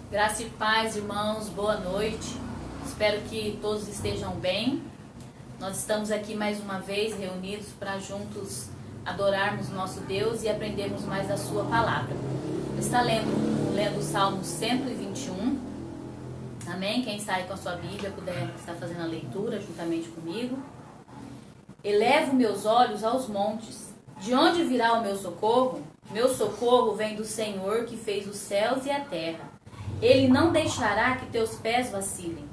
Graça e paz, irmãos, boa noite. Espero que todos estejam bem. Nós estamos aqui mais uma vez reunidos para juntos adorarmos nosso Deus e aprendermos mais da sua palavra. Está lendo o Salmo 121. Amém? Quem está aí com a sua Bíblia puder estar fazendo a leitura juntamente comigo. Elevo meus olhos aos montes. De onde virá o meu socorro? Meu socorro vem do Senhor que fez os céus e a terra. Ele não deixará que teus pés vacilem,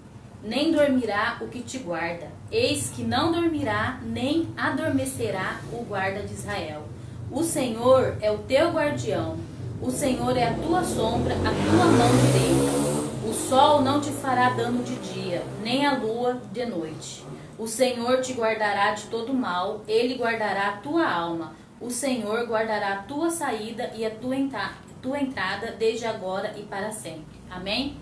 nem dormirá o que te guarda. Eis que não dormirá, nem adormecerá o guarda de Israel. O Senhor é o teu guardião, o Senhor é a tua sombra, a tua mão direita. O sol não te fará dano de dia, nem a lua de noite. O Senhor te guardará de todo mal, Ele guardará a tua alma. O Senhor guardará a tua saída e a tua entrada desde agora e para sempre. Amém?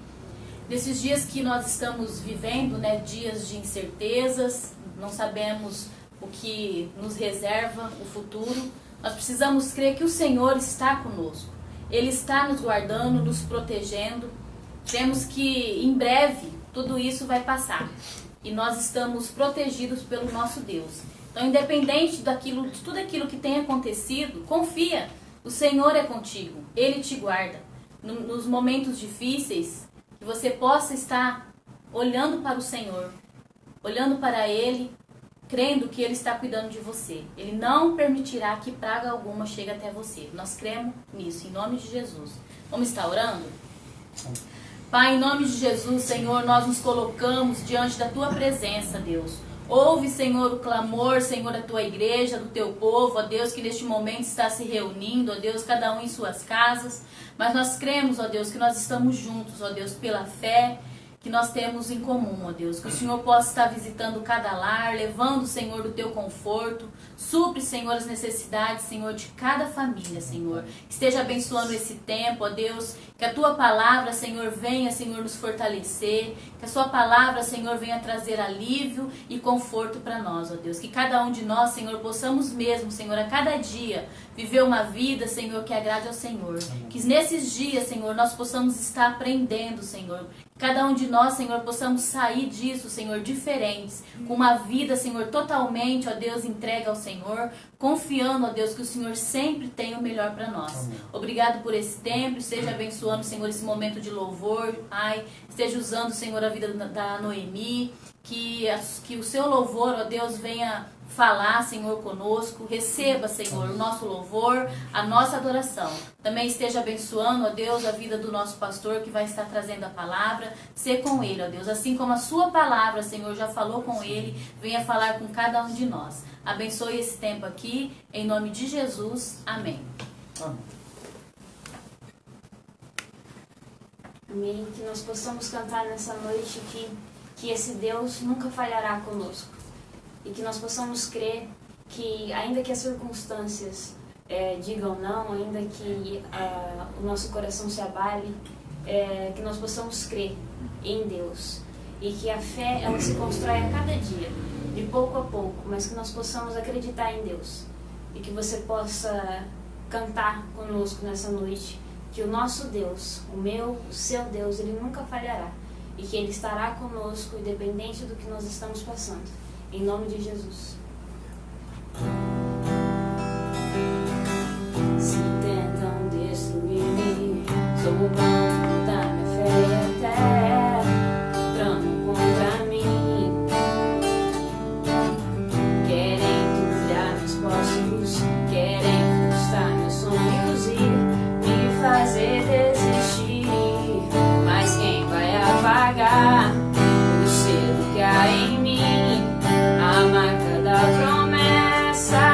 Nesses dias que nós estamos vivendo, dias de incertezas, não sabemos o que nos reserva o futuro, nós precisamos crer que o Senhor está conosco. Ele está nos guardando, nos protegendo. Temos que, em breve, tudo isso vai passar. E nós estamos protegidos pelo nosso Deus. Então, independente de tudo aquilo que tem acontecido, confia. O Senhor é contigo. Ele te guarda. Nos momentos difíceis, que você possa estar olhando para o Senhor, olhando para Ele, crendo que Ele está cuidando de você. Ele não permitirá que praga alguma chegue até você. Nós cremos nisso, em nome de Jesus. Vamos estar orando? Pai, em nome de Jesus, Senhor, nós nos colocamos diante da Tua presença, Deus. Ouve, Senhor, o clamor, Senhor, da Tua igreja, do Teu povo, ó Deus, que neste momento está se reunindo, ó Deus, cada um em suas casas. Mas nós cremos, ó Deus, que nós estamos juntos, ó Deus, pela fé que nós temos em comum, ó Deus. Que o Senhor possa estar visitando cada lar, levando, Senhor, do Teu conforto. Supre, Senhor, as necessidades, Senhor, de cada família, Senhor. Esteja abençoando esse tempo, ó Deus. Que a Tua palavra, Senhor, venha, Senhor, nos fortalecer. Que a Sua palavra, Senhor, venha trazer alívio e conforto para nós, ó Deus. Que cada um de nós, Senhor, possamos mesmo, Senhor, a cada dia viver uma vida, Senhor, que agrade ao Senhor. Que nesses dias, Senhor, nós possamos estar aprendendo, Senhor. Cada um de nós, Senhor, possamos sair disso, Senhor, diferentes. Com uma vida, Senhor, totalmente, ó Deus, entregue ao Senhor. Confiando, ó Deus, que o Senhor sempre tem o melhor para nós. Amém. Obrigado por esse tempo. Esteja abençoando, Senhor, esse momento de louvor, Pai. Esteja usando, Senhor, a vida da Noemi. Que o seu louvor, ó Deus, venha falar, Senhor, conosco. Receba, Senhor, o nosso louvor, a nossa adoração. Também esteja abençoando, ó Deus, a vida do nosso pastor que vai estar trazendo a palavra. Ser com ele, ó Deus. Assim como a sua palavra, Senhor, já falou com ele, venha falar com cada um de nós. Abençoe esse tempo aqui, em nome de Jesus. Amém. Amém. Amém. Que nós possamos cantar nessa noite que esse Deus nunca falhará conosco. E que nós possamos crer que, ainda que as circunstâncias digam não, ainda que o nosso coração se abale, que nós possamos crer em Deus. E que a fé, ela se constrói a cada dia, de pouco a pouco, mas que nós possamos acreditar em Deus. E que você possa cantar conosco nessa noite, que o nosso Deus, o meu, o seu Deus, Ele nunca falhará. E que Ele estará conosco, independente do que nós estamos passando. Em nome de Jesus. Se tentam destruir-me, sou o banco da minha fé e até tramam contra mim. Querem turbilhar meus postos, querem frustrar meus sonhos e me fazer desistir. Mas quem vai apagar o selo que há em mim? A marca da promessa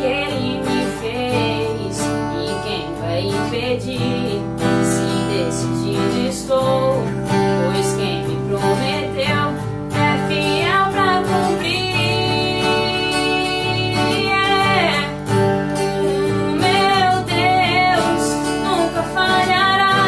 que Ele me fez. E quem vai impedir? Se decidido estou, pois quem me prometeu é fiel pra cumprir. O meu Deus nunca falhará.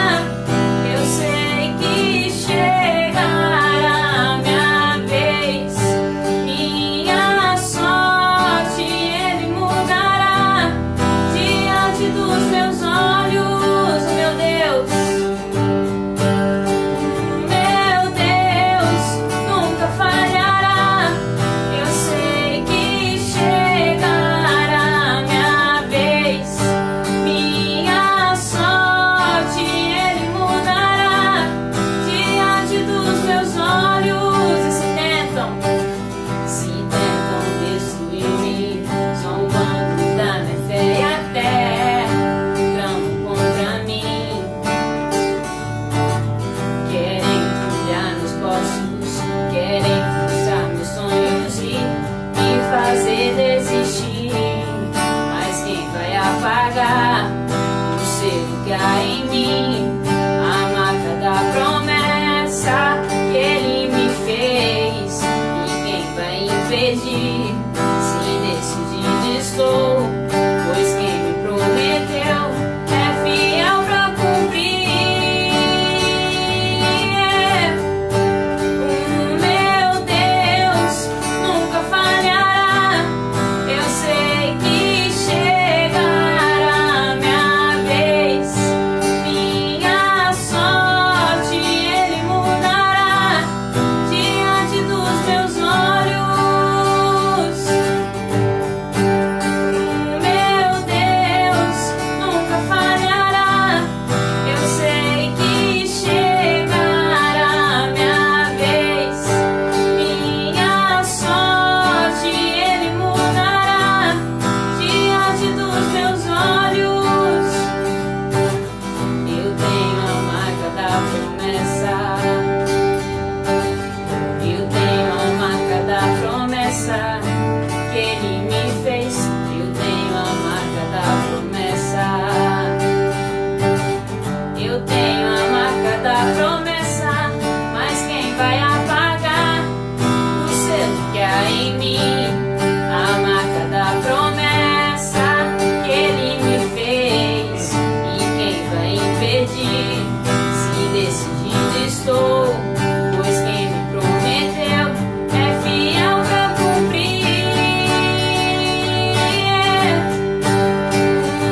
da promessa, mas quem vai apagar o selo que há em mim? A marca da promessa que Ele me fez. E quem vai impedir? Se decidido estou, pois quem me prometeu é fiel pra cumprir.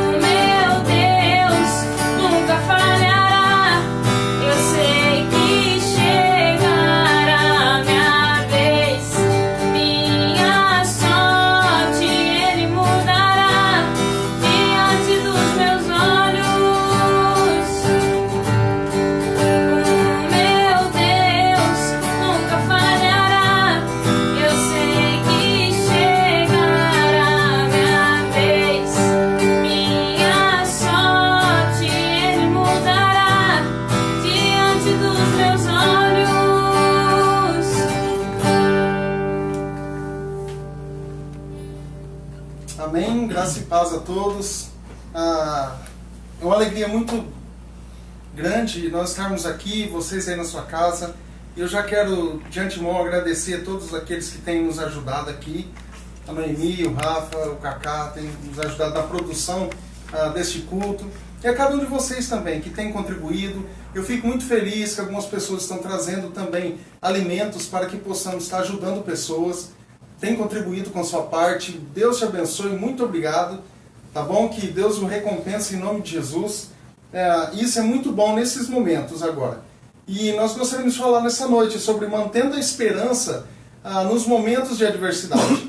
O meu Deus nunca falhará. Eu sei que chegará minha vez, minha sorte Ele mudará diante dos meus olhos. O meu Deus nunca falhará. Eu sei que chegará minha vez, minha sorte Ele mudará diante dos meus olhos. Amém, graça e paz a todos. É uma alegria muito grande nós estarmos aqui, vocês aí na sua casa. Eu já quero de antemão agradecer a todos aqueles que têm nos ajudado aqui. A Noemi, o Rafa, o Kaká têm nos ajudado na produção deste culto. E a cada um de vocês também que tem contribuído. Eu fico muito feliz que algumas pessoas estão trazendo também alimentos para que possamos estar ajudando pessoas. Tem contribuído com a sua parte. Deus te abençoe, muito obrigado. Tá bom? Que Deus o recompense em nome de Jesus. Isso é muito bom nesses momentos agora. E nós gostaríamos de falar nessa noite sobre mantendo a esperança nos momentos de adversidade.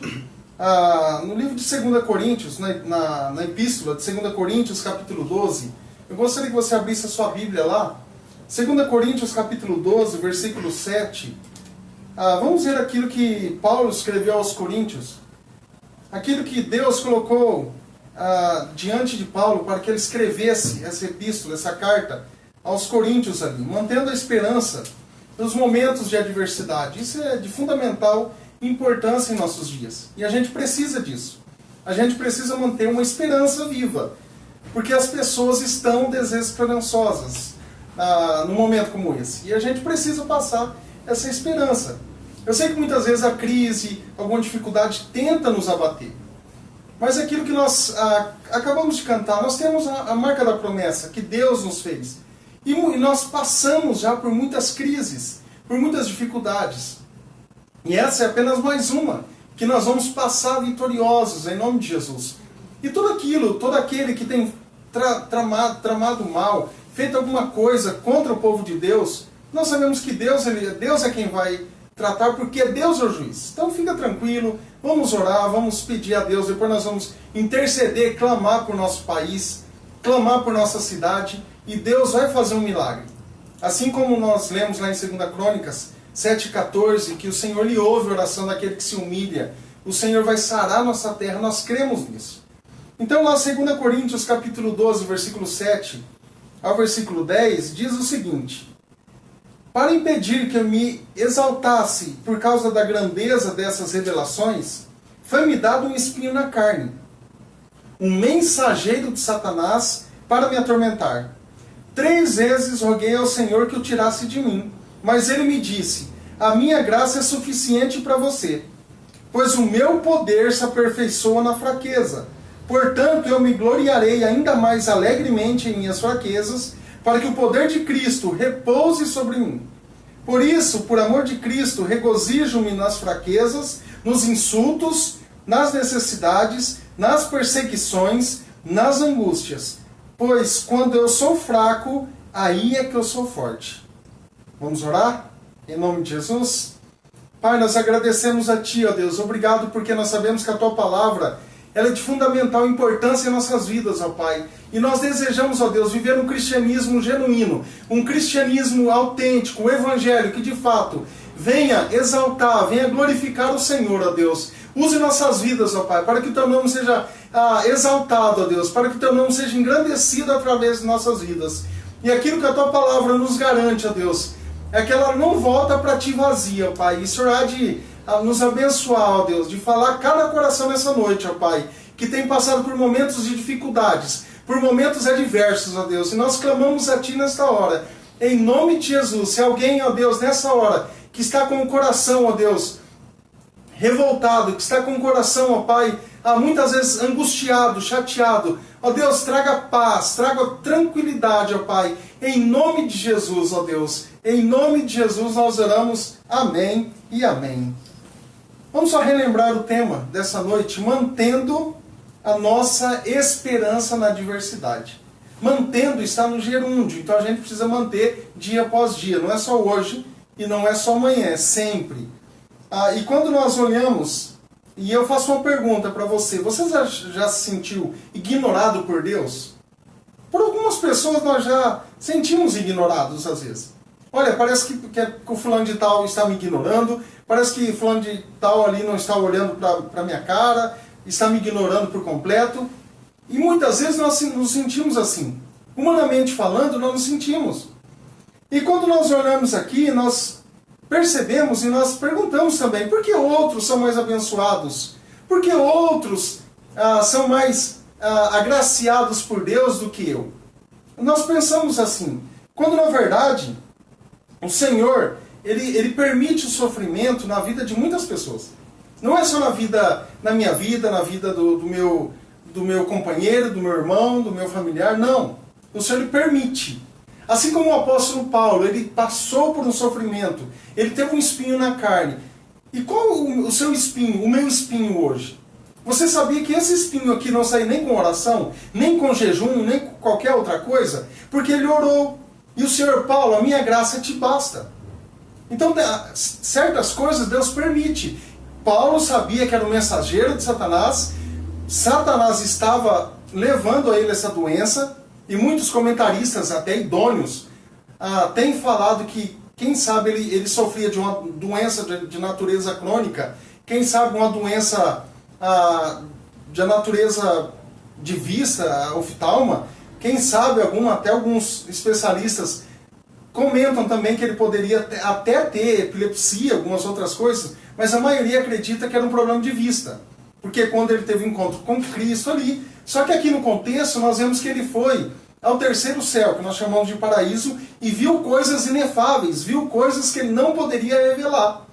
No livro de 2 Coríntios, na epístola de 2 Coríntios, capítulo 12, eu gostaria que você abrisse a sua Bíblia lá. 2 Coríntios, capítulo 12, versículo 7. Vamos ver aquilo que Paulo escreveu aos Coríntios. Aquilo que Deus colocou diante de Paulo para que ele escrevesse essa epístola, essa carta aos Coríntios ali, mantendo a esperança nos momentos de adversidade. Isso é de fundamental importância em nossos dias. E a gente precisa disso. A gente precisa manter uma esperança viva. Porque as pessoas estão desesperançosas num momento como esse. E a gente precisa passar essa esperança. Eu sei que muitas vezes a crise, alguma dificuldade tenta nos abater. Mas aquilo que nós acabamos de cantar, nós temos a marca da promessa que Deus nos fez. E nós passamos já por muitas crises, por muitas dificuldades. E essa é apenas mais uma, que nós vamos passar vitoriosos em nome de Jesus. E todo aquele que tem tramado mal, feito alguma coisa contra o povo de Deus, nós sabemos que Deus é quem vai tratar, porque Deus é o juiz. Então fica tranquilo, vamos orar, vamos pedir a Deus, depois nós vamos interceder, clamar por nosso país, clamar por nossa cidade, e Deus vai fazer um milagre. Assim como nós lemos lá em 2 Crônicas 7,14, que o Senhor lhe ouve a oração daquele que se humilha, o Senhor vai sarar nossa terra, nós cremos nisso. Então lá 2 Coríntios capítulo 12, versículo 7 ao versículo 10, diz o seguinte: para impedir que eu me exaltasse por causa da grandeza dessas revelações, foi-me dado um espinho na carne, um mensageiro de Satanás para me atormentar. 3 vezes roguei ao Senhor que o tirasse de mim, mas ele me disse: a minha graça é suficiente para você, pois o meu poder se aperfeiçoa na fraqueza. Portanto, eu me gloriarei ainda mais alegremente em minhas fraquezas, para que o poder de Cristo repouse sobre mim. Por isso, por amor de Cristo, regozijo-me nas fraquezas, nos insultos, nas necessidades, nas perseguições, nas angústias. Pois quando eu sou fraco, aí é que eu sou forte. Vamos orar? Em nome de Jesus? Pai, nós agradecemos a Ti, ó Deus. Obrigado porque nós sabemos que a Tua palavra ela é de fundamental importância em nossas vidas, ó Pai. E nós desejamos, ó Deus, viver um cristianismo genuíno, um cristianismo autêntico, um evangelho que de fato venha exaltar, venha glorificar o Senhor, ó Deus. Use nossas vidas, ó Pai, para que o Teu nome seja exaltado, ó Deus, para que o Teu nome seja engrandecido através de nossas vidas. E aquilo que a Tua palavra nos garante, ó Deus, é que ela não volta para Ti vazia, ó Pai. E o Senhor há de nos abençoar, ó Deus, de falar a cada coração nessa noite, ó Pai, que tem passado por momentos de dificuldades, por momentos adversos, ó Deus, e nós clamamos a Ti nesta hora, Em nome de Jesus, se alguém, ó Deus, nessa hora, que está com o coração, ó Deus, revoltado, que está com o coração, ó Pai, muitas vezes angustiado, chateado, ó Deus, traga paz, traga tranquilidade, ó Pai, em nome de Jesus, ó Deus, em nome de Jesus nós oramos, amém e amém. Vamos só relembrar o tema dessa noite, mantendo a nossa esperança na adversidade. Mantendo está no gerúndio, então a gente precisa manter dia após dia, não é só hoje e não é só amanhã, é sempre. E quando nós olhamos, e eu faço uma pergunta para você, você já se sentiu ignorado por Deus? Por algumas pessoas nós já sentimos ignorados às vezes. Olha, parece que o fulano de tal está me ignorando, parece que fulano de tal ali não está olhando para a minha cara, está me ignorando por completo. E muitas vezes nós nos sentimos assim. Humanamente falando, nós nos sentimos. E quando nós olhamos aqui, nós percebemos e nós perguntamos também, por que outros são mais abençoados? Por que outros são mais agraciados por Deus do que eu? Nós pensamos assim, quando na verdade o Senhor, ele permite o sofrimento na vida de muitas pessoas. Não é só na minha vida, na vida do meu companheiro, do meu irmão, do meu familiar, não. O Senhor ele permite. Assim como o apóstolo Paulo, ele passou por um sofrimento, ele teve um espinho na carne. E qual o seu espinho, o meu espinho hoje? Você sabia que esse espinho aqui não sai nem com oração, nem com jejum, nem com qualquer outra coisa? Porque ele orou. E o Senhor Paulo, a minha graça te basta. Então, certas coisas Deus permite. Paulo sabia que era o mensageiro de Satanás. Satanás estava levando a ele essa doença. E muitos comentaristas, até idôneos, têm falado que, quem sabe, ele sofria de uma doença de natureza crônica. Quem sabe uma doença de natureza de vista, oftalma. Quem sabe, até alguns especialistas comentam também que ele poderia até ter epilepsia, algumas outras coisas, mas a maioria acredita que era um problema de vista. Porque quando ele teve encontro com Cristo ali, só que aqui no contexto nós vemos que ele foi ao terceiro céu, que nós chamamos de paraíso, e viu coisas inefáveis, viu coisas que ele não poderia revelar.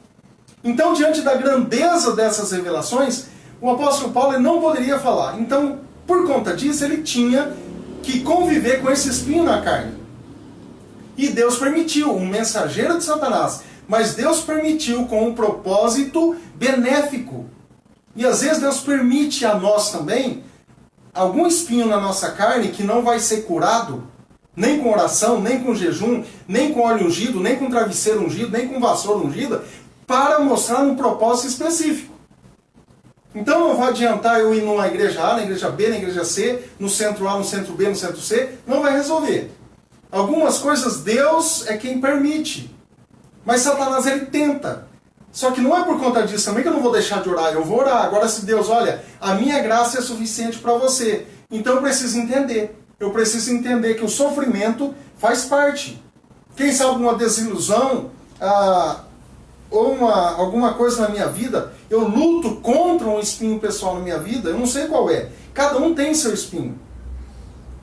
Então, diante da grandeza dessas revelações, o apóstolo Paulo ele não poderia falar. Então, por conta disso, ele tinha que conviver com esse espinho na carne. E Deus permitiu, um mensageiro de Satanás, mas Deus permitiu com um propósito benéfico. E às vezes Deus permite a nós também algum espinho na nossa carne que não vai ser curado, nem com oração, nem com jejum, nem com óleo ungido, nem com travesseiro ungido, nem com vassoura ungida, para mostrar um propósito específico. Então não vai adiantar eu ir numa igreja A, na igreja B, na igreja C, no centro A, no centro B, no centro C, não vai resolver. Algumas coisas Deus é quem permite, mas Satanás ele tenta. Só que não é por conta disso também que eu não vou deixar de orar, eu vou orar. Agora se Deus, olha, a minha graça é suficiente para você, então eu preciso entender. Eu preciso entender que o sofrimento faz parte. Quem sabe uma desilusão, ou alguma coisa na minha vida, eu luto contra um espinho pessoal na minha vida, eu não sei qual é. Cada um tem seu espinho.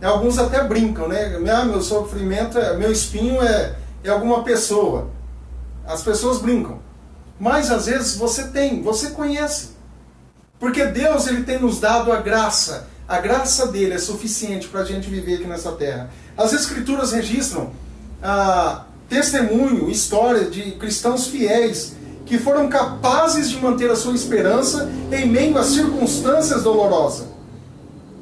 Alguns até brincam, né? Meu sofrimento, meu espinho é alguma pessoa. As pessoas brincam. Mas às vezes você conhece. Porque Deus ele tem nos dado a graça. A graça dele é suficiente para a gente viver aqui nessa terra. As Escrituras registram testemunho, história de cristãos fiéis que foram capazes de manter a sua esperança em meio a circunstâncias dolorosas.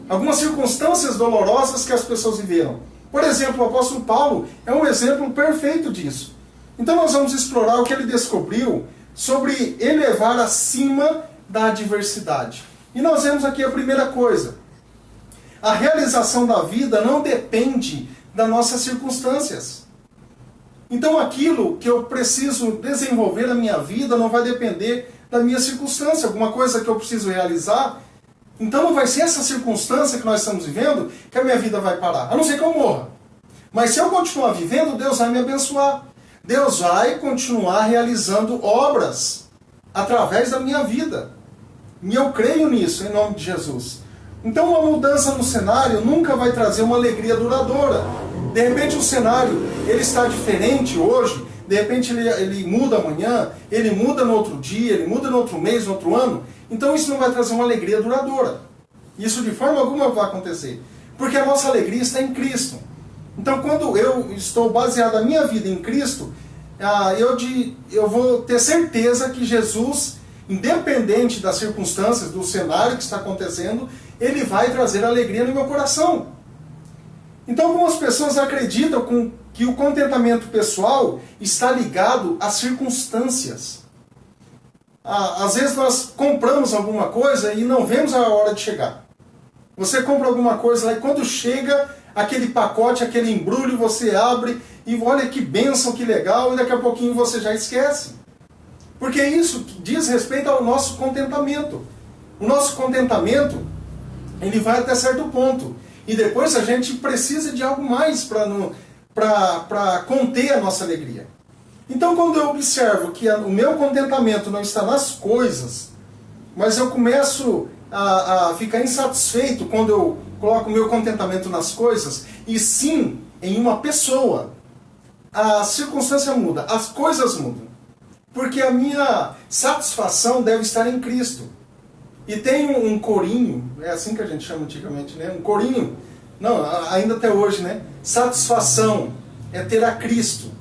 Algumas circunstâncias dolorosas que as pessoas viveram. Por exemplo, o apóstolo Paulo é um exemplo perfeito disso. Então nós vamos explorar o que ele descobriu sobre elevar acima da adversidade. E nós vemos aqui a primeira coisa. A realização da vida não depende das nossas circunstâncias. Então aquilo que eu preciso desenvolver na minha vida não vai depender da minha circunstância. Alguma coisa que eu preciso realizar, então não vai ser essa circunstância que nós estamos vivendo que a minha vida vai parar. A não ser que eu morra. Mas se eu continuar vivendo, Deus vai me abençoar. Deus vai continuar realizando obras através da minha vida. E eu creio nisso, em nome de Jesus. Então uma mudança no cenário nunca vai trazer uma alegria duradoura. De repente o cenário ele está diferente hoje, de repente ele muda amanhã, ele muda no outro dia, ele muda no outro mês, no outro ano. Então isso não vai trazer uma alegria duradoura. Isso de forma alguma vai acontecer. Porque a nossa alegria está em Cristo. Então quando eu estou baseado a minha vida em Cristo, eu vou ter certeza que Jesus, independente das circunstâncias, do cenário que está acontecendo, Ele vai trazer alegria no meu coração. Então algumas pessoas acreditam que o contentamento pessoal está ligado às circunstâncias. Às vezes nós compramos alguma coisa e não vemos a hora de chegar. Você compra alguma coisa lá e quando chega aquele pacote, aquele embrulho, você abre e olha que bênção, que legal, e daqui a pouquinho você já esquece. Porque isso diz respeito ao nosso contentamento. O nosso contentamento, ele vai até certo ponto. E depois a gente precisa de algo mais para conter a nossa alegria. Então quando eu observo que o meu contentamento não está nas coisas, mas eu começo a ficar insatisfeito quando eu coloco o meu contentamento nas coisas, e sim em uma pessoa, a circunstância muda, as coisas mudam. Porque a minha satisfação deve estar em Cristo. E tem um corinho, é assim que a gente chama antigamente, né? Um corinho, não, ainda até hoje, né? Satisfação é ter a Cristo.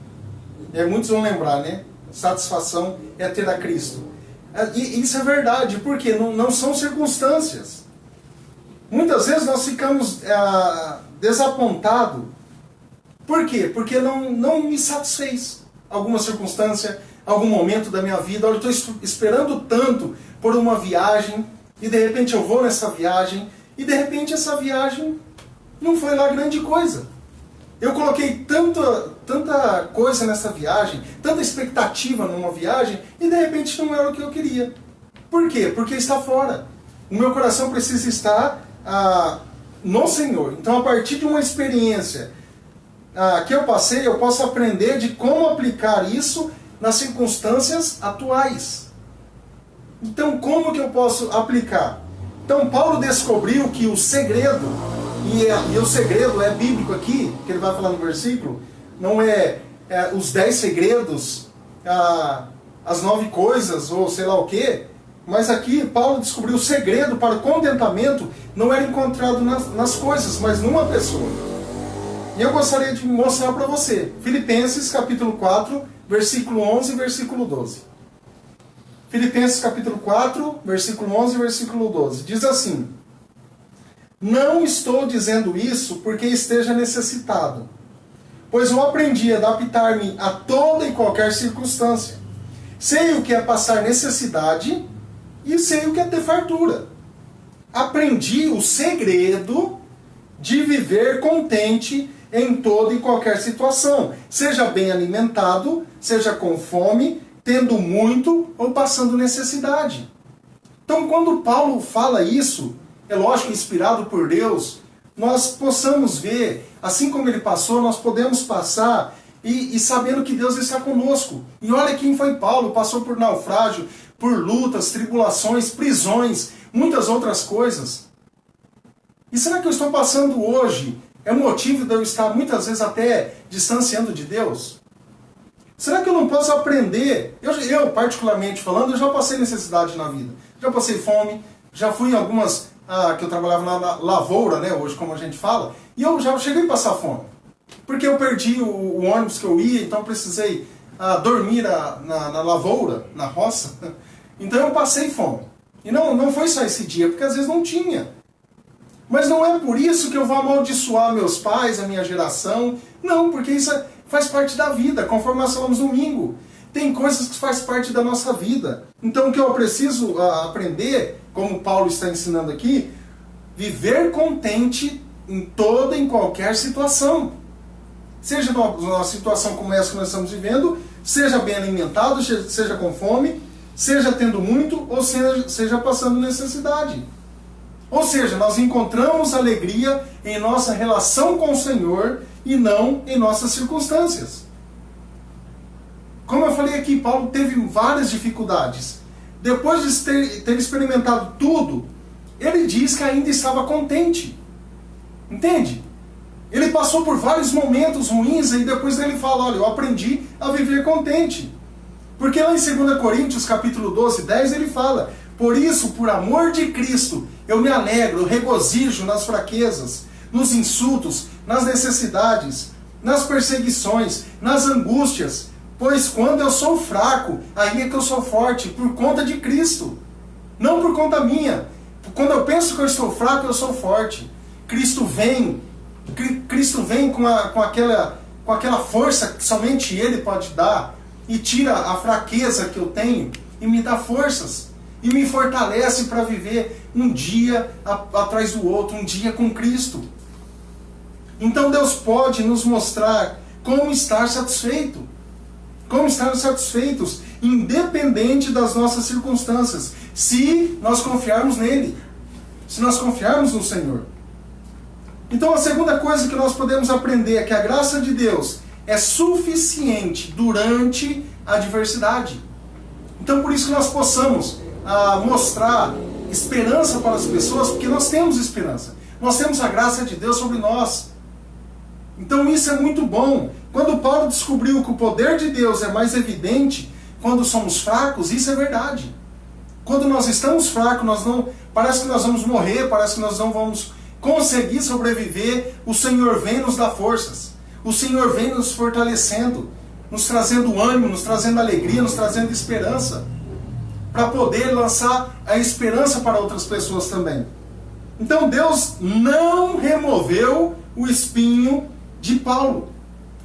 Muitos vão lembrar, né? Satisfação é ter a Cristo. E isso é verdade, porque não são circunstâncias. Muitas vezes nós ficamos desapontados. Por quê? Porque não me satisfez alguma circunstância, algum momento da minha vida. Olha, eu estou esperando tanto por uma viagem, e de repente eu vou nessa viagem, e de repente essa viagem não foi lá grande coisa. Eu coloquei tanta coisa nessa viagem, tanta expectativa numa viagem, e de repente não era o que eu queria. Por quê? Porque está fora. O meu coração precisa estar no Senhor. Então, a partir de uma experiência que eu passei, eu posso aprender de como aplicar isso nas circunstâncias atuais. Então, como que eu posso aplicar? Então, Paulo descobriu que o segredo, e o segredo é bíblico aqui, que ele vai falar no versículo, não é os 10 segredos, as 9 coisas, ou sei lá o quê, mas aqui Paulo descobriu o segredo para o contentamento, não era encontrado nas coisas, mas numa pessoa. E eu gostaria de mostrar para você, Filipenses capítulo 4, versículo 11 e versículo 12. Filipenses capítulo 4, versículo 11 e versículo 12. Diz assim: não estou dizendo isso porque esteja necessitado, pois eu aprendi a adaptar-me a toda e qualquer circunstância. Sei o que é passar necessidade e sei o que é ter fartura. Aprendi o segredo de viver contente em toda e qualquer situação, seja bem alimentado, seja com fome, tendo muito ou passando necessidade. Então, quando Paulo fala isso, é lógico, inspirado por Deus, nós possamos ver, assim como ele passou, nós podemos passar e sabendo que Deus está conosco. E olha quem foi Paulo, passou por naufrágio, por lutas, tribulações, prisões, muitas outras coisas. E será que eu estou passando hoje é um motivo de eu estar muitas vezes até distanciando de Deus? Será que eu não posso aprender? Eu particularmente falando, eu já passei necessidade na vida. Já passei fome, já fui em algumas, que eu trabalhava na lavoura, né, hoje como a gente fala, e eu já cheguei a passar fome. Porque eu perdi o ônibus que eu ia, então eu precisei dormir na lavoura, na roça. Então eu passei fome. E não foi só esse dia, porque às vezes não tinha. Mas não é por isso que eu vou amaldiçoar meus pais, a minha geração. Não, porque isso faz parte da vida, conforme nós falamos domingo. Tem coisas que faz parte da nossa vida. Então o que eu preciso aprender, como Paulo está ensinando aqui, viver contente em toda e em qualquer situação. Seja numa situação como essa que nós estamos vivendo, seja bem alimentado, seja com fome, seja tendo muito, ou seja passando necessidade. Ou seja, nós encontramos alegria em nossa relação com o Senhor e não em nossas circunstâncias. Como eu falei aqui, Paulo teve várias dificuldades. Depois de ter experimentado tudo, ele diz que ainda estava contente. Entende? Ele passou por vários momentos ruins e depois ele fala, olha, eu aprendi a viver contente. Porque lá em 2 Coríntios, capítulo 12, 10, ele fala, por isso, por amor de Cristo, eu me alegro, eu regozijo nas fraquezas, nos insultos, nas necessidades, nas perseguições, nas angústias, pois quando eu sou fraco, aí é que eu sou forte, por conta de Cristo, não por conta minha. Quando eu penso que eu estou fraco, eu sou forte. Cristo vem com aquela força que somente Ele pode dar, e tira a fraqueza que eu tenho, e me dá forças, e me fortalece para viver um dia atrás do outro, um dia com Cristo. Então Deus pode nos mostrar como estar satisfeito, como estarmos satisfeitos, independente das nossas circunstâncias, se nós confiarmos nele, se nós confiarmos no Senhor. Então a segunda coisa que nós podemos aprender é que a graça de Deus é suficiente durante a adversidade. Então por isso que nós possamos mostrar esperança para as pessoas, porque nós temos esperança. Nós temos a graça de Deus sobre nós. Então isso é muito bom. Quando Paulo descobriu que o poder de Deus é mais evidente quando somos fracos, isso é verdade. Quando nós estamos fracos, parece que nós vamos morrer, parece que nós não vamos conseguir sobreviver, o Senhor vem nos dar forças. O Senhor vem nos fortalecendo, nos trazendo ânimo, nos trazendo alegria, nos trazendo esperança, para poder lançar a esperança para outras pessoas também. Então Deus não removeu o espinho de Paulo.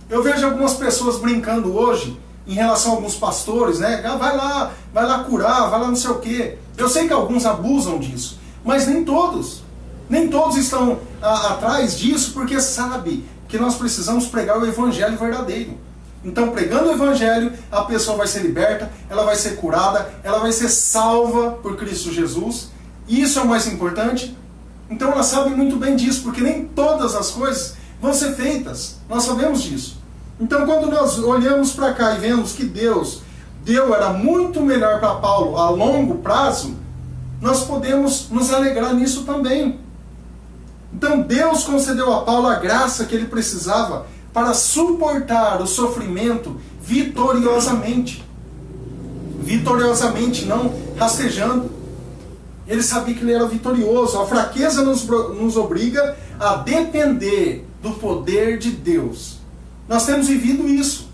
Eu vejo algumas pessoas brincando hoje em relação a alguns pastores, né? Vai lá curar, vai lá não sei o quê. Eu sei que alguns abusam disso, mas nem todos. Nem todos estão atrás disso porque sabe que nós precisamos pregar o evangelho verdadeiro. Então, pregando o evangelho, a pessoa vai ser liberta, ela vai ser curada, ela vai ser salva por Cristo Jesus. E isso é o mais importante. Então, ela sabe muito bem disso, porque nem todas as coisas vão ser feitas. Nós sabemos disso. Então, quando nós olhamos para cá e vemos que Deus era muito melhor para Paulo a longo prazo, nós podemos nos alegrar nisso também. Então Deus concedeu a Paulo a graça que ele precisava para suportar o sofrimento vitoriosamente. Vitoriosamente, não rastejando. Ele sabia que ele era vitorioso. A fraqueza nos obriga a depender do poder de Deus. Nós temos vivido isso.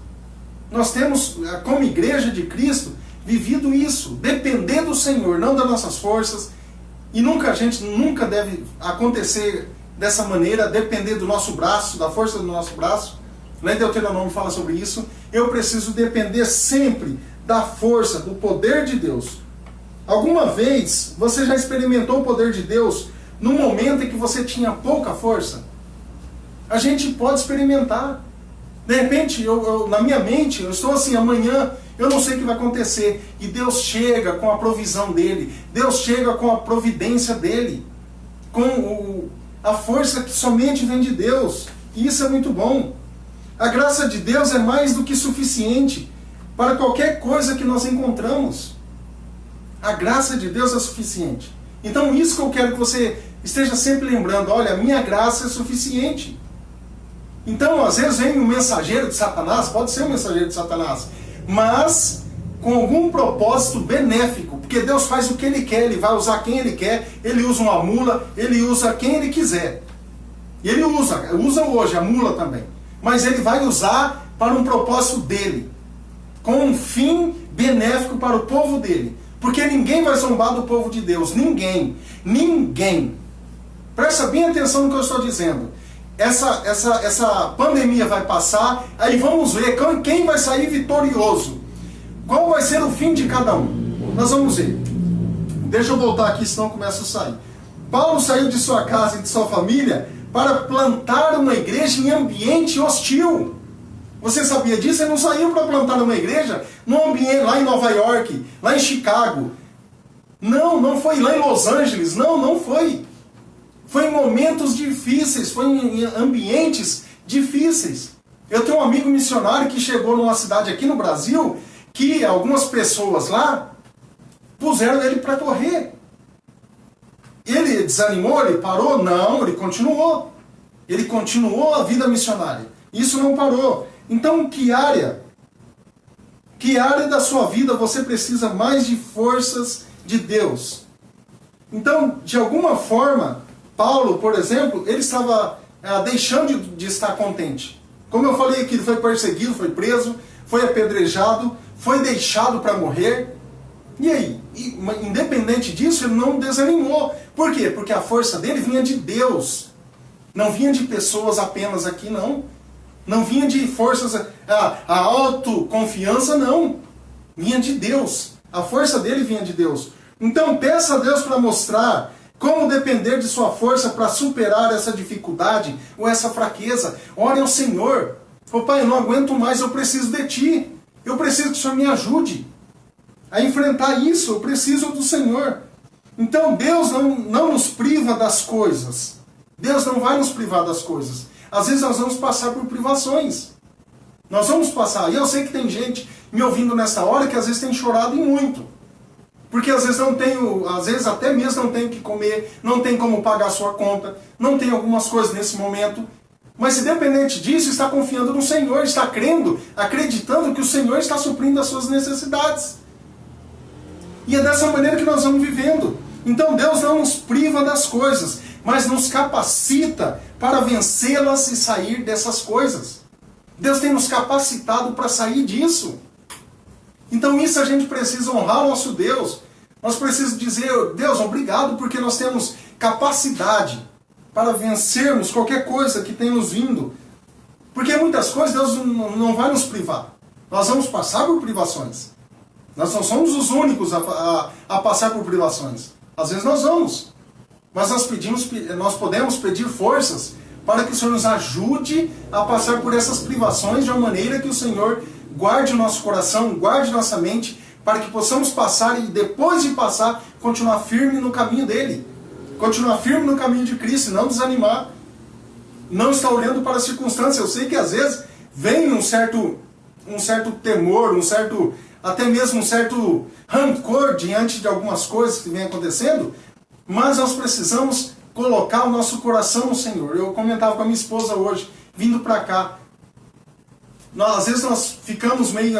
Nós temos, como igreja de Cristo, vivido isso. Depender do Senhor, não das nossas forças. E a gente nunca deve acontecer dessa maneira, depender do nosso braço, da força do nosso braço. Lá em Deuteronômio fala sobre isso. Eu preciso depender sempre da força, do poder de Deus. Alguma vez você já experimentou o poder de Deus no momento em que você tinha pouca força? A gente pode experimentar. De repente, na minha mente, eu estou assim, amanhã eu não sei o que vai acontecer. E Deus chega com a provisão dele. Deus chega com a providência dele. Com a força que somente vem de Deus. E isso é muito bom. A graça de Deus é mais do que suficiente para qualquer coisa que nós encontramos. A graça de Deus é suficiente. Então isso que eu quero que você esteja sempre lembrando. Olha, a minha graça é suficiente. Então, às vezes vem um mensageiro de Satanás, pode ser um mensageiro de Satanás, mas com algum propósito benéfico, porque Deus faz o que Ele quer, Ele vai usar quem Ele quer, Ele usa uma mula, Ele usa quem Ele quiser. E Ele usa hoje a mula também, mas Ele vai usar para um propósito dEle, com um fim benéfico para o povo dEle, porque ninguém vai zombar do povo de Deus, ninguém. Presta bem atenção no que eu estou dizendo. Essa pandemia vai passar, aí vamos ver quem vai sair vitorioso. Qual vai ser o fim de cada um? Nós vamos ver. Deixa eu voltar aqui, senão começa a sair. Paulo saiu de sua casa e de sua família para plantar uma igreja em ambiente hostil. Você sabia disso? Ele não saiu para plantar uma igreja num ambiente lá em Nova York, lá em Chicago. Não foi lá em Los Angeles. Não foi. Foi em momentos difíceis, foi em ambientes difíceis. Eu tenho um amigo missionário que chegou numa cidade aqui no Brasil, que algumas pessoas lá puseram ele para correr. Ele desanimou, ele parou? Não, ele continuou. Ele continuou a vida missionária. Isso não parou. Então, que área da sua vida você precisa mais de forças de Deus? Então, de alguma forma, Paulo, por exemplo, ele estava deixando de estar contente. Como eu falei aqui, ele foi perseguido, foi preso, foi apedrejado, foi deixado para morrer. E aí? Independente disso, ele não desanimou. Por quê? Porque a força dele vinha de Deus. Não vinha de pessoas apenas aqui, não. Não vinha de forças, a autoconfiança, não. Vinha de Deus. A força dele vinha de Deus. Então peça a Deus para mostrar como depender de sua força para superar essa dificuldade ou essa fraqueza. Ore ao Senhor. Ô Pai, eu não aguento mais, eu preciso de Ti. Eu preciso que o Senhor me ajude a enfrentar isso. Eu preciso do Senhor. Então Deus não nos priva das coisas. Deus não vai nos privar das coisas. Às vezes nós vamos passar por privações. Nós vamos passar. E eu sei que tem gente me ouvindo nessa hora que às vezes tem chorado e muito. Porque às vezes às vezes até mesmo não tem o que comer, não tem como pagar a sua conta, não tem algumas coisas nesse momento. Mas independente disso, está confiando no Senhor, está crendo, acreditando que o Senhor está suprindo as suas necessidades. E é dessa maneira que nós vamos vivendo. Então Deus não nos priva das coisas, mas nos capacita para vencê-las e sair dessas coisas. Deus tem nos capacitado para sair disso. Então isso a gente precisa honrar o nosso Deus. Nós precisamos dizer, Deus, obrigado porque nós temos capacidade para vencermos qualquer coisa que tenha nos vindo. Porque muitas coisas Deus não vai nos privar. Nós vamos passar por privações. Nós não somos os únicos a passar por privações. Às vezes nós vamos. Mas nós podemos pedir forças para que o Senhor nos ajude a passar por essas privações de uma maneira que o Senhor guarde o nosso coração, guarde nossa mente, para que possamos passar e depois de passar, continuar firme no caminho dele. Continuar firme no caminho de Cristo e não desanimar. Não estar olhando para as circunstâncias. Eu sei que às vezes vem um certo temor, até mesmo um certo rancor diante de algumas coisas que vem acontecendo, mas nós precisamos colocar o nosso coração no Senhor. Eu comentava com a minha esposa hoje, vindo para cá. Às vezes nós ficamos meio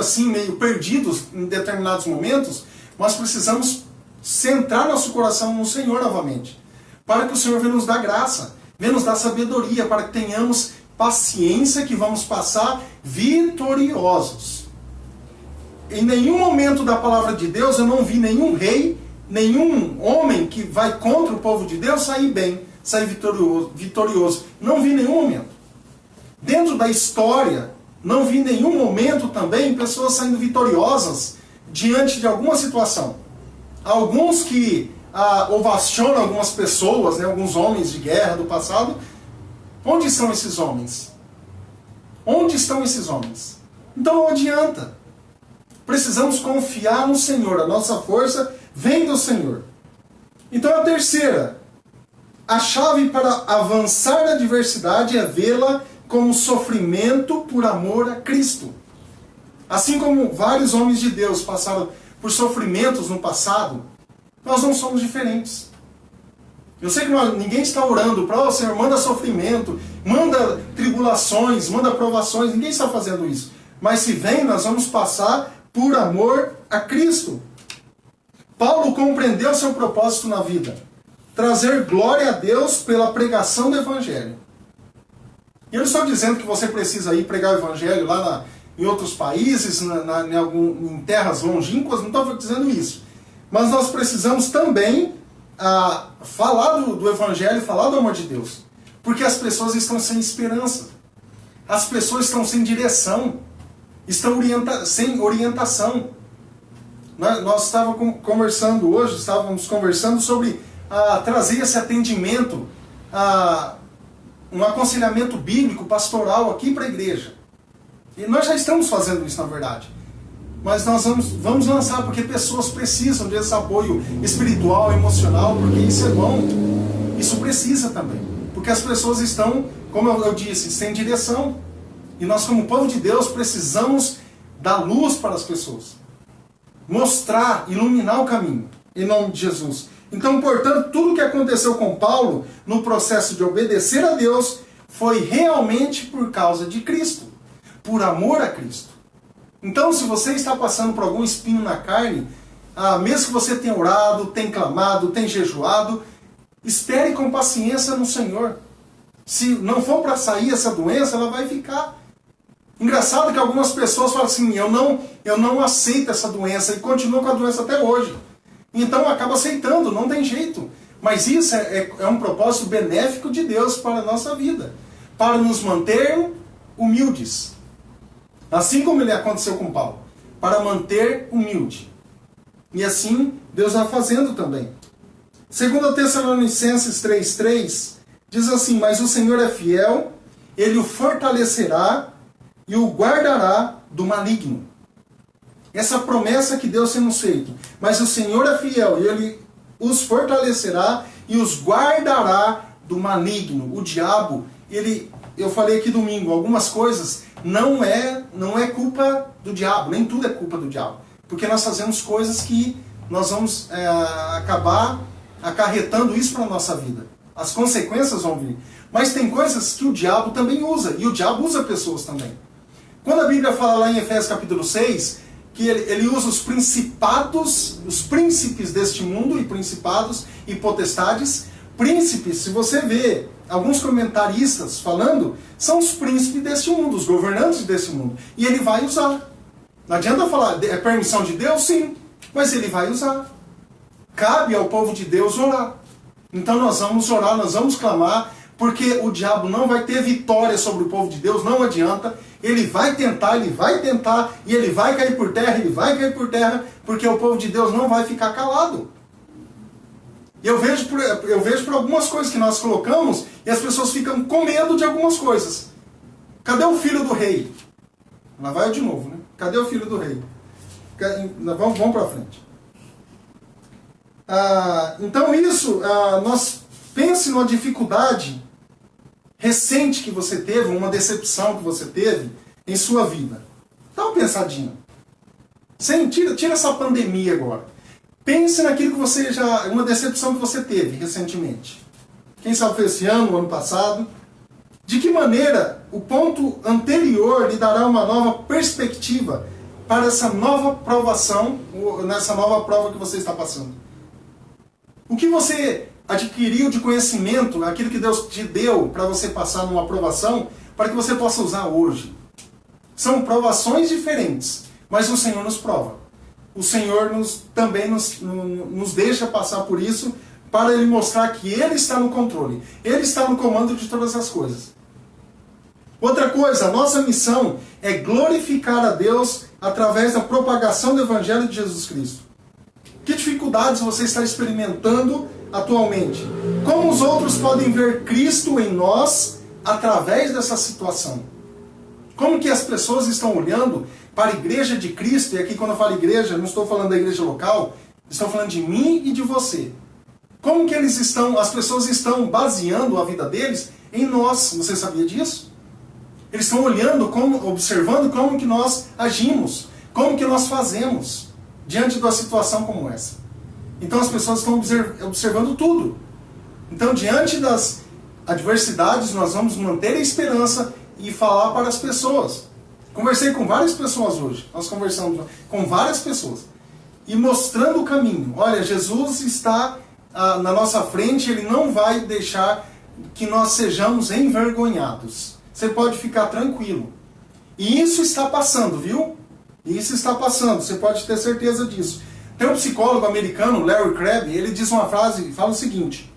perdidos em determinados momentos, mas precisamos centrar nosso coração no Senhor novamente. Para que o Senhor venha nos dar graça, venha nos dar sabedoria, para que tenhamos paciência que vamos passar vitoriosos. Em nenhum momento da palavra de Deus eu não vi nenhum rei, nenhum homem que vai contra o povo de Deus sair bem, sair vitorioso. Não vi nenhum momento. Dentro da história, não vi nenhum momento também pessoas saindo vitoriosas diante de alguma situação. Alguns que ovacionam algumas pessoas, alguns homens de guerra do passado. Onde estão esses homens? Onde estão esses homens? Então não adianta. Precisamos confiar no Senhor. A nossa força vem do Senhor. Então a terceira. A chave para avançar na adversidade é vê-la como sofrimento por amor a Cristo. Assim como vários homens de Deus passaram por sofrimentos no passado, nós não somos diferentes. Eu sei que ninguém está orando para o Senhor, manda sofrimento, manda tribulações, manda provações, ninguém está fazendo isso. Mas se vem, nós vamos passar por amor a Cristo. Paulo compreendeu seu propósito na vida: trazer glória a Deus pela pregação do Evangelho. E eu não estou dizendo que você precisa ir pregar o Evangelho lá em outros países, em terras longínquas, não estou dizendo isso. Mas nós precisamos também falar do Evangelho, falar do amor de Deus. Porque as pessoas estão sem esperança. As pessoas estão sem direção. Estão sem orientação. Nós estávamos conversando sobre trazer esse atendimento, um aconselhamento bíblico, pastoral aqui para a igreja. E nós já estamos fazendo isso, na verdade. Mas nós vamos lançar, porque pessoas precisam desse apoio espiritual, emocional, porque isso é bom. Isso precisa também. Porque as pessoas estão, como eu disse, sem direção. E nós, como povo de Deus, precisamos dar luz para as pessoas. Mostrar, iluminar o caminho, em nome de Jesus. Então, portanto, tudo o que aconteceu com Paulo, no processo de obedecer a Deus, foi realmente por causa de Cristo, por amor a Cristo. Então, se você está passando por algum espinho na carne, mesmo que você tenha orado, tenha clamado, tenha jejuado, espere com paciência no Senhor. Se não for para sair essa doença, ela vai ficar. Engraçado que algumas pessoas falam assim, eu não aceito essa doença, e continuam com a doença até hoje. Então acaba aceitando, não tem jeito. Mas isso é um propósito benéfico de Deus para a nossa vida, para nos manter humildes. Assim como ele aconteceu com Paulo, para manter humilde. E assim Deus vai fazendo também. 2 Tessalonicenses 3,3 diz assim, mas o Senhor é fiel, ele o fortalecerá e o guardará do maligno. Essa promessa que Deus tem nos feito. Mas o Senhor é fiel e ele os fortalecerá e os guardará do maligno. O diabo, eu falei aqui domingo, algumas coisas não é culpa do diabo, nem tudo é culpa do diabo. Porque nós fazemos coisas que nós vamos acabar acarretando isso para a nossa vida. As consequências vão vir. Mas tem coisas que o diabo também usa, e o diabo usa pessoas também. Quando a Bíblia fala lá em Efésios capítulo 6, que ele usa os principados, os príncipes deste mundo, e principados e potestades. Príncipes, se você vê alguns comentaristas falando, são os príncipes deste mundo, os governantes desse mundo. E ele vai usar. Não adianta falar, é permissão de Deus? Sim, mas ele vai usar. Cabe ao povo de Deus orar. Então nós vamos orar, nós vamos clamar, porque o diabo não vai ter vitória sobre o povo de Deus, não adianta. Ele vai tentar, e ele vai cair por terra, porque o povo de Deus não vai ficar calado. E eu vejo por algumas coisas que nós colocamos, e as pessoas ficam com medo de algumas coisas. Cadê o filho do rei? Lá vai eu de novo, né? Cadê o filho do rei? Vamos para frente. Então isso, nós pense numa dificuldade recente que você teve, uma decepção que você teve em sua vida. Dá uma pensadinha. Tira essa pandemia agora. Pense naquilo que você uma decepção que você teve recentemente. Quem sabe foi esse ano, ano passado. De que maneira o ponto anterior lhe dará uma nova perspectiva para essa nova provação, nessa nova prova que você está passando? O que você adquiriu de conhecimento, aquilo que Deus te deu para você passar numa provação, para que você possa usar hoje? São provações diferentes, mas o Senhor nos prova. O Senhor também nos deixa passar por isso, para Ele mostrar que Ele está no controle. Ele está no comando de todas as coisas. Outra coisa, a nossa missão é glorificar a Deus através da propagação do Evangelho de Jesus Cristo. Que dificuldades você está experimentando atualmente? Como os outros podem ver Cristo em nós através dessa situação? Como que as pessoas estão olhando para a igreja de Cristo? E aqui quando eu falo igreja, não estou falando da igreja local, estou falando de mim e de você. Como que as pessoas estão baseando a vida deles em nós? Você sabia disso? Eles estão olhando, observando como que nós agimos, como que nós fazemos diante de uma situação como essa. Então as pessoas estão observando tudo. Então diante das adversidades nós vamos manter a esperança e falar para as pessoas. Conversei com várias pessoas hoje. Nós conversamos com várias pessoas. E mostrando o caminho. Olha, Jesus está na nossa frente, Ele não vai deixar que nós sejamos envergonhados. Você pode ficar tranquilo. E isso está passando, viu? Isso está passando, você pode ter certeza disso. Tem um psicólogo americano, Larry Crabb, ele diz uma frase, fala o seguinte: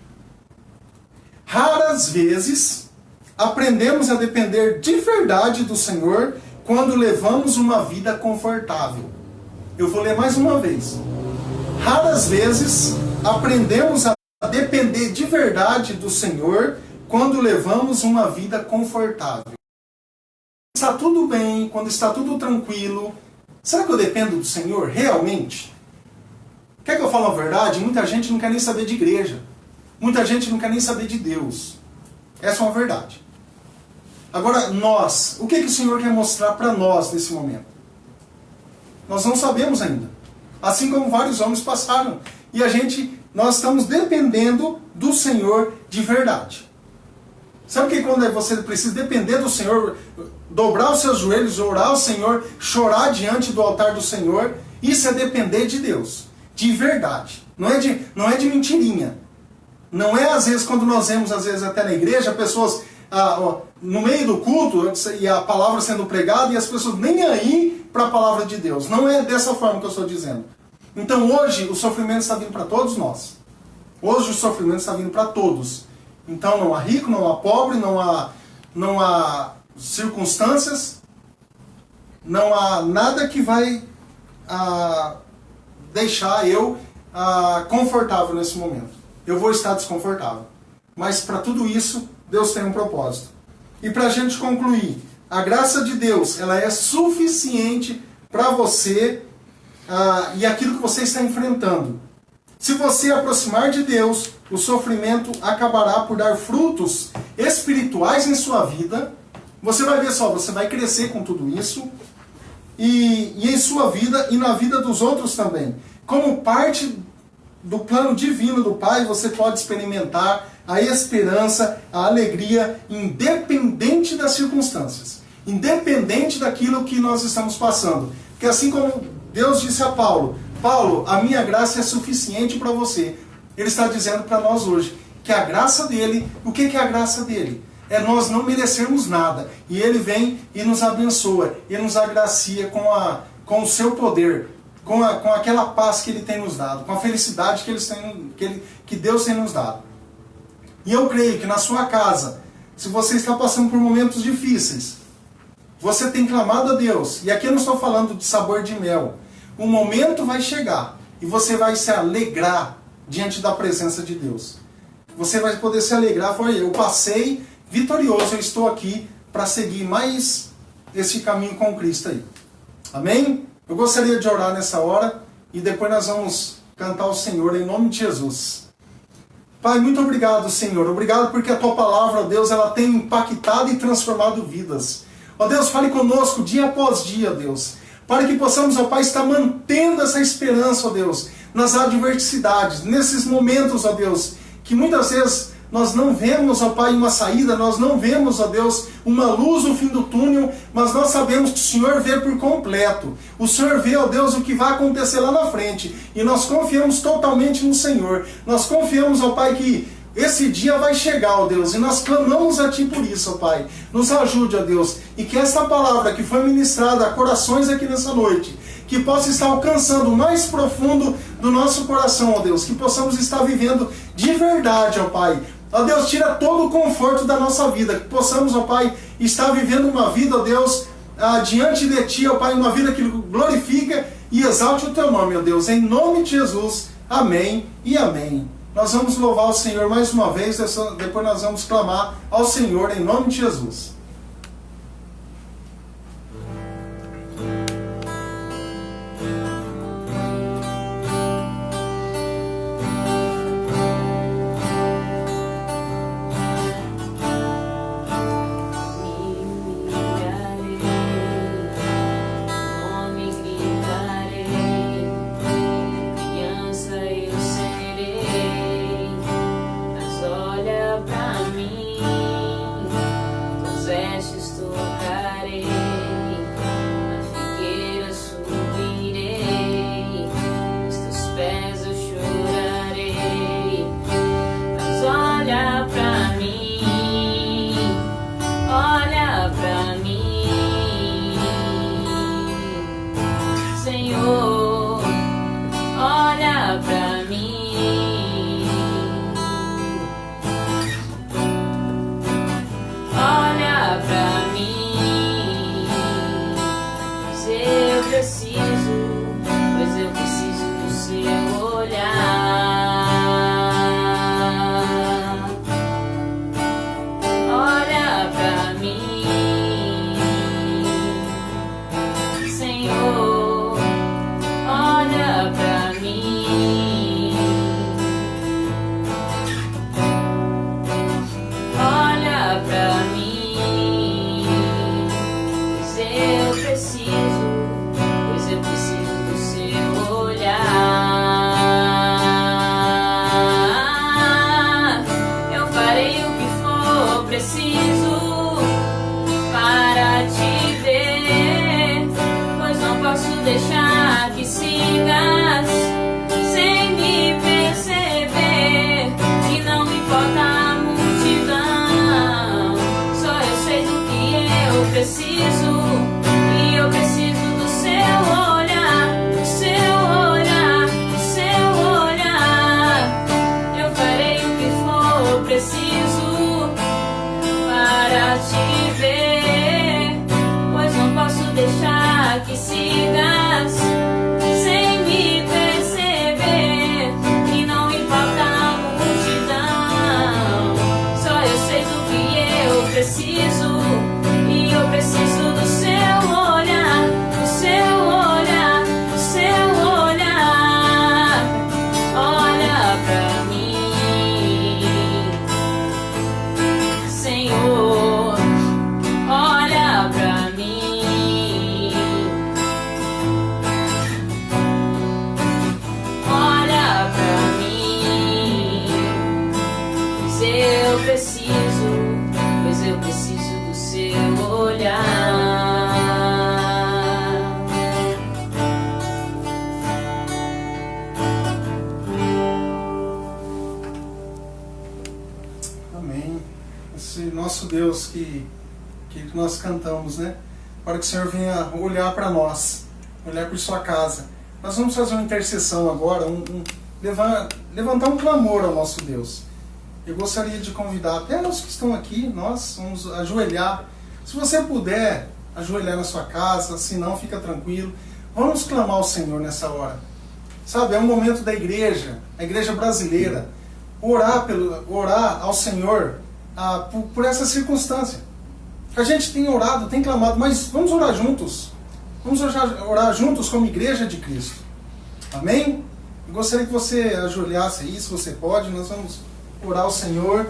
raras vezes aprendemos a depender de verdade do Senhor quando levamos uma vida confortável. Eu vou ler mais uma vez. Raras vezes aprendemos a depender de verdade do Senhor quando levamos uma vida confortável. Está tudo bem, quando está tudo tranquilo. Será que eu dependo do Senhor realmente? Quer que eu fale a verdade? Muita gente não quer nem saber de igreja. Muita gente não quer nem saber de Deus. Essa é uma verdade. Agora, nós, o que o Senhor quer mostrar para nós nesse momento? Nós não sabemos ainda. Assim como vários homens passaram. E nós estamos dependendo do Senhor de verdade. Sabe que quando você precisa depender do Senhor, dobrar os seus joelhos, orar ao Senhor, chorar diante do altar do Senhor, isso é depender de Deus, de verdade. Não é de mentirinha. Não é às vezes quando nós vemos às vezes até na igreja, pessoas no meio do culto e a palavra sendo pregada e as pessoas nem aí para a palavra de Deus. Não é dessa forma que eu estou dizendo. Então hoje o sofrimento está vindo para todos nós. Hoje o sofrimento está vindo para todos. Então não há rico, não há pobre, não há circunstâncias, não há nada que vai deixar eu confortável nesse momento. Eu vou estar desconfortável. Mas para tudo isso, Deus tem um propósito. E para a gente concluir, a graça de Deus, ela é suficiente para você e aquilo que você está enfrentando. Se você aproximar de Deus, o sofrimento acabará por dar frutos espirituais em sua vida. Você vai ver só, você vai crescer com tudo isso. E em sua vida e na vida dos outros também. Como parte do plano divino do Pai, você pode experimentar a esperança, a alegria, independente das circunstâncias. Independente daquilo que nós estamos passando. Porque assim como Deus disse a Paulo, Paulo, a minha graça é suficiente para você. Ele está dizendo para nós hoje que a graça dele, o que é a graça dele? É nós não merecermos nada. E ele vem e nos abençoa. Ele nos agracia com o seu poder. Com aquela paz que ele tem nos dado. Com a felicidade que Deus tem nos dado. E eu creio que na sua casa, se você está passando por momentos difíceis, você tem clamado a Deus. E aqui eu não estou falando de sabor de mel. Um momento vai chegar e você vai se alegrar diante da presença de Deus. Você vai poder se alegrar. Eu passei vitorioso, eu estou aqui para seguir mais esse caminho com Cristo aí. Amém? Eu gostaria de orar nessa hora e depois nós vamos cantar ao Senhor em nome de Jesus. Pai, muito obrigado, Senhor. Obrigado porque a Tua palavra, ó Deus, ela tem impactado e transformado vidas. Ó Deus, fale conosco dia após dia, Deus. Para que possamos, ó Pai, estar mantendo essa esperança, ó Deus, nas adversidades, nesses momentos, ó Deus, que muitas vezes nós não vemos, ó Pai, uma saída, nós não vemos, ó Deus, uma luz no fim do túnel, mas nós sabemos que o Senhor vê por completo. O Senhor vê, ó Deus, o que vai acontecer lá na frente. E nós confiamos totalmente no Senhor. Nós confiamos, ó Pai, que esse dia vai chegar, ó Deus, e nós clamamos a Ti por isso, ó Pai. Nos ajude, ó Deus, e que esta palavra que foi ministrada a corações aqui nessa noite, que possa estar alcançando o mais profundo do nosso coração, ó Deus, que possamos estar vivendo de verdade, ó Pai. Ó Deus, tira todo o conforto da nossa vida, que possamos, ó Pai, estar vivendo uma vida, ó Deus, diante de Ti, ó Pai, uma vida que glorifica e exalte o Teu nome, ó Deus, em nome de Jesus, amém e amém. Nós vamos louvar o Senhor mais uma vez, depois nós vamos clamar ao Senhor em nome de Jesus. posso deixar que sigas sem me perceber, e não me importa a multidão, só eu sei do que eu preciso, e eu preciso do seu olhar, do seu olhar, do seu olhar. Eu farei o que for preciso para te ver, pois não posso deixar que sigas sem me perceber, e não importa a multidão, só eu sei do que eu preciso, e eu preciso do seu olhar, do seu olhar, do seu olhar. Olha pra mim, Senhor, olha pra mim, olha pra mim, pois eu preciso do seu olhar. Amém. Esse nosso Deus que nós cantamos, né? Para que o Senhor venha olhar para nós, olhar por sua casa. Nós vamos fazer uma intercessão agora, levantar um clamor ao nosso Deus. Eu gostaria de convidar até os que estão aqui, nós vamos ajoelhar. Se você puder ajoelhar na sua casa, se não, fica tranquilo. Vamos clamar ao Senhor nessa hora. Sabe, é um momento da igreja, a igreja brasileira, orar ao Senhor por essa circunstância. A gente tem orado, tem clamado, mas vamos orar juntos. Vamos orar juntos como igreja de Cristo. Amém? Eu gostaria que você ajoelhasse aí, se você pode. Nós vamos orar ao Senhor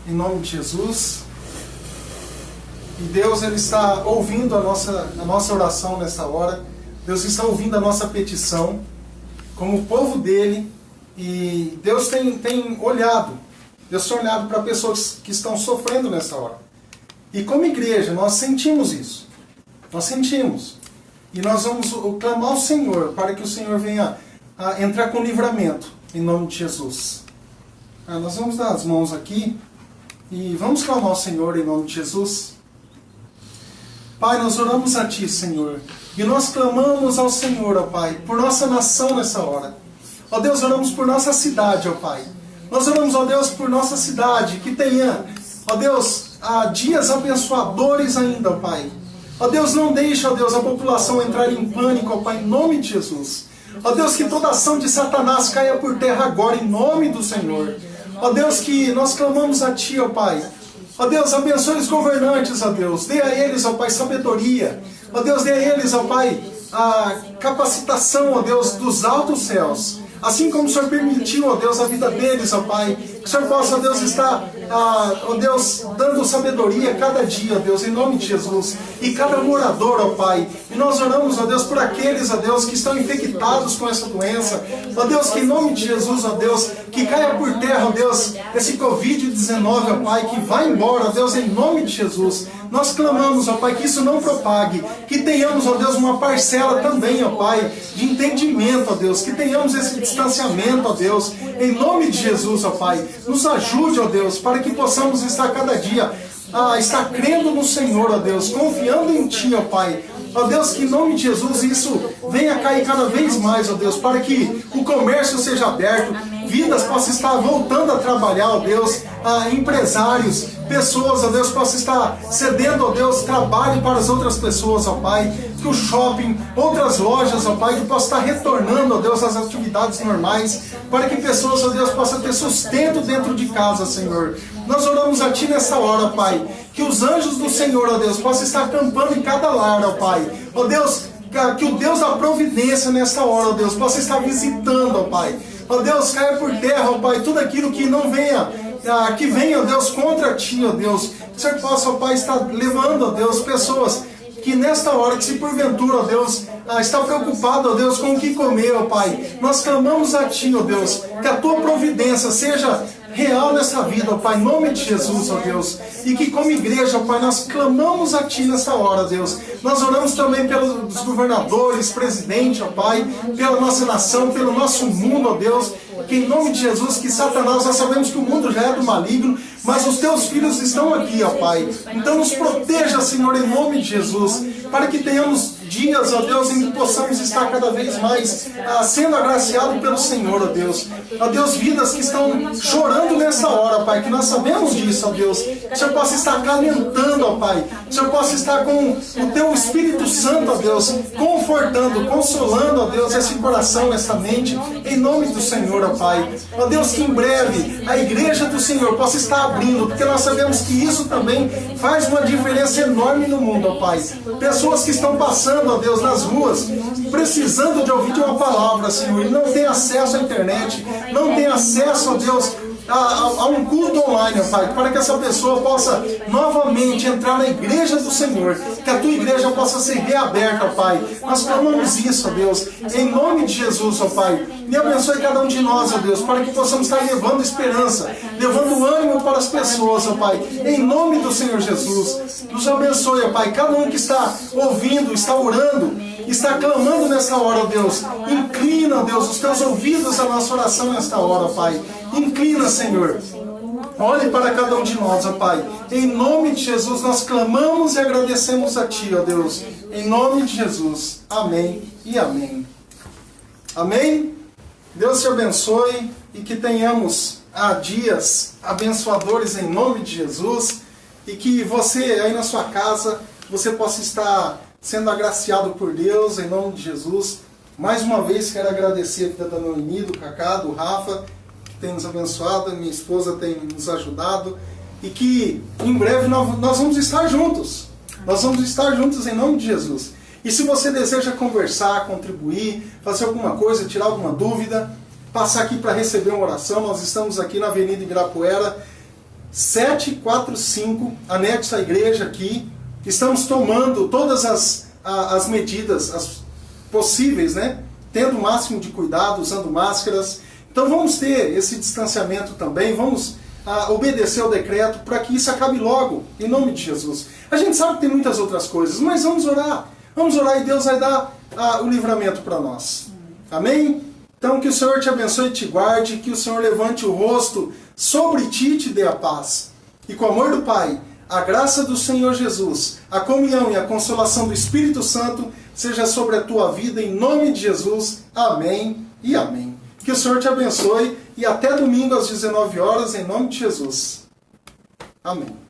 em nome de Jesus. E Deus, Ele está ouvindo a nossa oração nessa hora. Deus está ouvindo a nossa petição como povo dele. E Deus tem olhado. Deus tem olhado para pessoas que estão sofrendo nessa hora. E como igreja, nós sentimos isso. Nós sentimos. E nós vamos clamar ao Senhor para que o Senhor venha entrar com livramento em nome de Jesus. Nós vamos dar as mãos aqui e vamos clamar ao Senhor em nome de Jesus. Pai, nós oramos a Ti, Senhor, e nós clamamos ao Senhor, ó Pai, por nossa nação nessa hora. Ó Deus, oramos por nossa cidade, ó Pai. Nós oramos, ó Deus, por nossa cidade, que tenha, ó Deus, dias abençoadores ainda, ó Pai. Ó Deus, não deixe, ó Deus, a população entrar em pânico, ó Pai, em nome de Jesus. Ó Deus, que toda ação de Satanás caia por terra agora, em nome do Senhor. Ó Deus, que nós clamamos a Ti, ó Pai. Ó Deus, abençoe os governantes, ó Deus. Dê a eles, ó Pai, sabedoria. Ó Deus, dê a eles, ó Pai, a capacitação, ó Deus, dos altos céus. Assim como o Senhor permitiu, ó Deus, a vida deles, ó Pai. Que o Senhor possa, ó Deus, estar, ó Deus, dando sabedoria cada dia, ó Deus, em nome de Jesus. E cada morador, ó Pai. E nós oramos, ó Deus, por aqueles, ó Deus, que estão infectados com essa doença. Ó Deus, que em nome de Jesus, ó Deus, que caia por terra, ó Deus, esse Covid-19, ó Pai, que vai embora, ó Deus, em nome de Jesus. Nós clamamos, ó Pai, que isso não propague, que tenhamos, ó Deus, uma parcela também, ó Pai, de entendimento, ó Deus, que tenhamos esse distanciamento, ó Deus, em nome de Jesus, ó Pai. Nos ajude, ó Deus, para que possamos estar cada dia, estar crendo no Senhor, ó Deus, confiando em Ti, ó Pai. Ó Deus, que em nome de Jesus isso venha cair cada vez mais, ó Deus, para que o comércio seja aberto, vidas possam estar voltando a trabalhar, ó Deus, empresários, pessoas, ó Deus, possam estar cedendo, ó Deus, trabalho para as outras pessoas, ó Pai, que o shopping, outras lojas, ó Pai, que possam estar retornando, ó Deus, às atividades normais, para que pessoas, ó Deus, possam ter sustento dentro de casa, Senhor. Nós oramos a Ti nessa hora, Pai, que os anjos do Senhor, ó Deus, possam estar acampando em cada lar, ó Pai. Ó Deus, que o Deus da providência nessa hora, ó Deus, possa estar visitando, ó Pai. Ó Deus, caia por terra, ó Pai, tudo aquilo que não venha, que venha, ó Deus, contra Ti, ó Deus. Que o Senhor possa, ó Pai, estar levando, ó Deus, pessoas que nesta hora, que se porventura, ó Deus, está preocupado, ó Deus, com o que comer, ó Pai. Nós clamamos a Ti, ó Deus, que a Tua providência seja real nessa vida, ó Pai, em nome de Jesus, ó Deus. E que como igreja, ó Pai, nós clamamos a Ti nessa hora, Deus. Nós oramos também pelos governadores, presidente, ó Pai, pela nossa nação, pelo nosso mundo, ó Deus. Que em nome de Jesus, que Satanás, nós sabemos que o mundo já é do maligno, mas os Teus filhos estão aqui, ó Pai. Então nos proteja, Senhor, em nome de Jesus, para que tenhamos dias, ó Deus, em que possamos estar cada vez mais sendo agraciados pelo Senhor, ó Deus. Ó Deus, vidas que estão chorando nessa hora, Pai, que nós sabemos disso, ó Deus. Que o Senhor possa estar acalentando, ó Pai. Que o Senhor possa estar com o Teu Espírito Santo, ó Deus, confortando, consolando, ó Deus, esse coração, essa mente, em nome do Senhor, ó Pai. Ó Deus, que em breve a igreja do Senhor possa estar abrindo, porque nós sabemos que isso também faz uma diferença enorme no mundo, ó Pai. Pessoas que estão passando, ó Deus, nas ruas, precisando de ouvir uma palavra, Senhor, e não tem acesso à internet, não tem acesso, ó Deus, a um culto online, ó Pai, para que essa pessoa possa novamente entrar na igreja do Senhor, que a Tua igreja possa ser reaberta, ó Pai. Nós clamamos isso, ó Deus, em nome de Jesus, ó Pai. E abençoe cada um de nós, ó Deus, para que possamos estar levando esperança, levando ânimo para as pessoas, ó Pai, em nome do Senhor Jesus. Nos abençoe, ó Pai, cada um que está ouvindo, está orando, está clamando nessa hora, ó Deus. Inclina, ó Deus, os Teus ouvidos à nossa oração nesta hora, ó Pai. Inclina, Senhor. Olhe para cada um de nós, ó Pai. Em nome de Jesus, nós clamamos e agradecemos a Ti, ó Deus. Em nome de Jesus. Amém e amém. Amém? Deus te abençoe e que tenhamos dias abençoadores em nome de Jesus. E que você aí na sua casa, você possa estar sendo agraciado por Deus em nome de Jesus. Mais uma vez quero agradecer a vida da Noemi, do Cacá, do Rafa, que tem nos abençoado, minha esposa tem nos ajudado, e que em breve nós vamos estar juntos. Nós vamos estar juntos em nome de Jesus. E se você deseja conversar, contribuir, fazer alguma coisa, tirar alguma dúvida, passar aqui para receber uma oração, nós estamos aqui na Avenida Ibirapuera, 745, anexo à igreja aqui. Estamos tomando todas as medidas possíveis, né? Tendo o máximo de cuidado, usando máscaras. Então vamos ter esse distanciamento também, vamos obedecer ao decreto para que isso acabe logo, em nome de Jesus. A gente sabe que tem muitas outras coisas, mas vamos orar. Vamos orar e Deus vai dar o livramento para nós. Amém? Então que o Senhor te abençoe e te guarde, que o Senhor levante o rosto sobre ti e te dê a paz. E com o amor do Pai, a graça do Senhor Jesus, a comunhão e a consolação do Espírito Santo seja sobre a tua vida em nome de Jesus. Amém e amém. Que o Senhor te abençoe e até domingo às 19 horas em nome de Jesus. Amém.